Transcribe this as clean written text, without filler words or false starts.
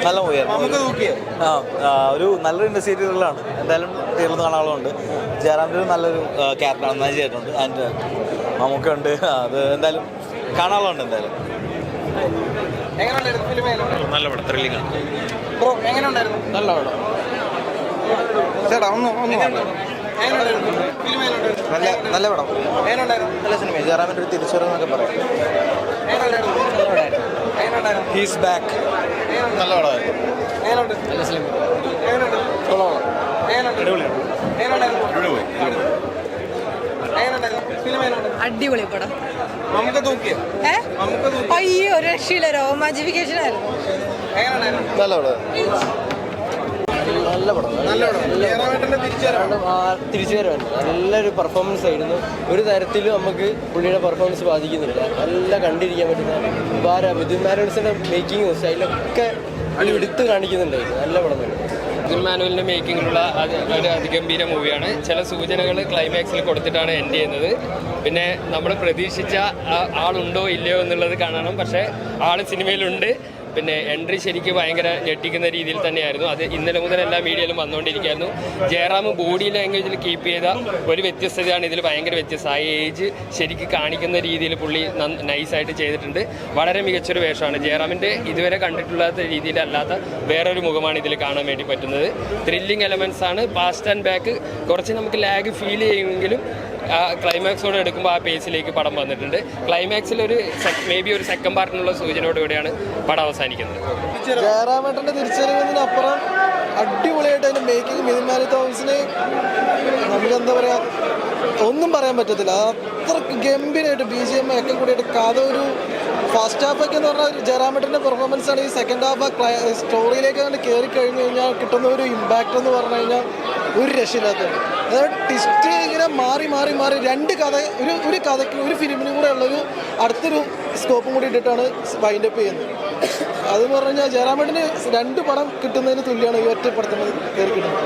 നല്ല മൂവിയായിരുന്നു. ഒരു നല്ലൊരു ഇൻഡസ്ട്രിയിലാണ്, എന്തായാലും തീർന്നു കാണാനുള്ളതുണ്ട്. ജയറാമിൻ്റെ ഒരു നല്ലൊരു ക്യാരക്ടറാണ്, നന്നായി ചെയ്തിട്ടുണ്ട്. ആൻഡ് നമുക്ക് ഉണ്ട്, അത് എന്തായാലും കാണാനുള്ളതുണ്ട്. എന്തായാലും നല്ല പടം, ത്രില്ലിംഗ് ആണ്. നല്ല പടം ചേട്ടാ. നല്ല പടം, നല്ല സിനിമ. ജയറാമിൻ്റെ ഒരു തിരിച്ചുവരവെന്നൊക്കെ പറയാം. He's back. നല്ല പടമായിരുന്നു. നല്ല സിനിമ. അടിപൊളി പടം. അയ്യോ രക്ഷയില്ല, രോമാഞ്ചിഫിക്കേഷൻ ആയിരുന്നു. നല്ല പടം. നല്ല പടം, തിരിച്ചുവരവാണ്. നല്ലൊരു പെർഫോമൻസ് ആയിരുന്നു. ഒരു തരത്തിലും നമുക്ക് പുള്ളിയുടെ പെർഫോമൻസ് ബാധിക്കുന്നില്ല. നല്ല കണ്ടിരിക്കാൻ പറ്റുന്ന മിഥുൻ മാനുവൽസിന്റെ മേക്കിങ്ങും സ്റ്റൈലൊക്കെ പുള്ളി എടുത്ത് കാണിക്കുന്നുണ്ടായിരുന്നു. നല്ല പടം തന്നെ. മിഥുൻ മാനുവലിന്റെ മേക്കിങ്ങിലുള്ള ഒരു അതിഗംഭീര മൂവിയാണ്. ചില സൂചനകൾ ക്ലൈമാക്സിൽ കൊടുത്തിട്ടാണ് എൻഡ് ചെയ്യുന്നത്. പിന്നെ നമ്മൾ പ്രതീക്ഷിച്ച ആളുണ്ടോ ഇല്ലയോ എന്നുള്ളത് കാണണം. പക്ഷേ ആൾ സിനിമയിലുണ്ട്. പിന്നെ എൻട്രി ശരിക്കും ഭയങ്കര ഞെട്ടിക്കുന്ന രീതിയിൽ തന്നെയായിരുന്നു. അത് ഇന്നലെ മുതൽ എല്ലാ മീഡിയയിലും വന്നുകൊണ്ടിരിക്കുകയായിരുന്നു. ജയറാം ബോഡി ലാംഗ്വേജിൽ കീപ്പ് ചെയ്ത ഒരു വ്യത്യസ്തതയാണ് ഇതിൽ ഭയങ്കര വ്യത്യസ്തം. ആ ഏജ് ശരിക്കും കാണിക്കുന്ന രീതിയിൽ പുള്ളി നൈസായിട്ട് ചെയ്തിട്ടുണ്ട്. വളരെ മികച്ചൊരു വേഷമാണ്. ജയറാമിൻ്റെ ഇതുവരെ കണ്ടിട്ടുള്ളാത്ത രീതിയിലല്ലാത്ത വേറൊരു മുഖമാണ് ഇതിൽ കാണാൻ വേണ്ടി പറ്റുന്നത്. ത്രില്ലിംഗ് എലമെൻറ്റ്സ് ആണ്. പാസ്റ്റ് ആൻഡ് ബാക്ക് കുറച്ച് നമുക്ക് ലാഗ് ഫീൽ ചെയ്യുമെങ്കിലും ക്ലൈമാക്സോടെ എടുക്കുമ്പോൾ ആ പേസിലേക്ക് പടം വന്നിട്ടുണ്ട്. ക്ലൈമാക്സിൽ മേ ബി ഒരു സെക്കൻഡ് പാർട്ടിനുള്ള സൂചനയോടുകൂടിയാണ് പടം അവസാനിക്കുന്നത്. ജയറാമേട്ടൻ്റെ തിരിച്ചറിവതിനപ്പുറം അടിപൊളിയായിട്ട് അതിൻ്റെ മേക്കിംഗ് മിഥുൻ മാനുവൽസിന് നമുക്കെന്താ പറയുക, ഒന്നും പറയാൻ പറ്റത്തില്ല. അത്ര ഗംഭീരമായിട്ട് BGM ഒക്കെ കൂടിയിട്ട് കഥ ഒരു ഫസ്റ്റ് ഹാഫൊക്കെ എന്ന് പറഞ്ഞാൽ ജയറാമേട്ടൻ്റെ പെർഫോമൻസ് ആണ്. ഈ സെക്കൻഡ് ഹാഫ് സ്റ്റോറിയിലേക്ക് അങ്ങോട്ട് കയറി കഴിഞ്ഞ് കഴിഞ്ഞാൽ കിട്ടുന്ന ഒരു ഇമ്പാക്റ്റ് എന്ന് പറഞ്ഞു കഴിഞ്ഞാൽ ഒരു രക്ഷയില്ലാത്തതാണ്. അതായത് ടിസ്റ്റ് ഇങ്ങനെ മാറി മാറി മാറി രണ്ട് കഥ ഒരു കഥയ്ക്ക് ഒരു ഫിലിമിനും കൂടെ ഉള്ളൊരു അടുത്തൊരു സ്കോപ്പും കൂടി ഇട്ടിട്ടാണ് വൈൻഡപ്പ് ചെയ്യുന്നത്. അതെന്ന് പറഞ്ഞു കഴിഞ്ഞാൽ ജയറാമേട്ടന് 2 പടം കിട്ടുന്നതിന് തുല്യമാണ് ഈ ഒറ്റ പടത്തിന് കയറി കിട്ടുന്നത്.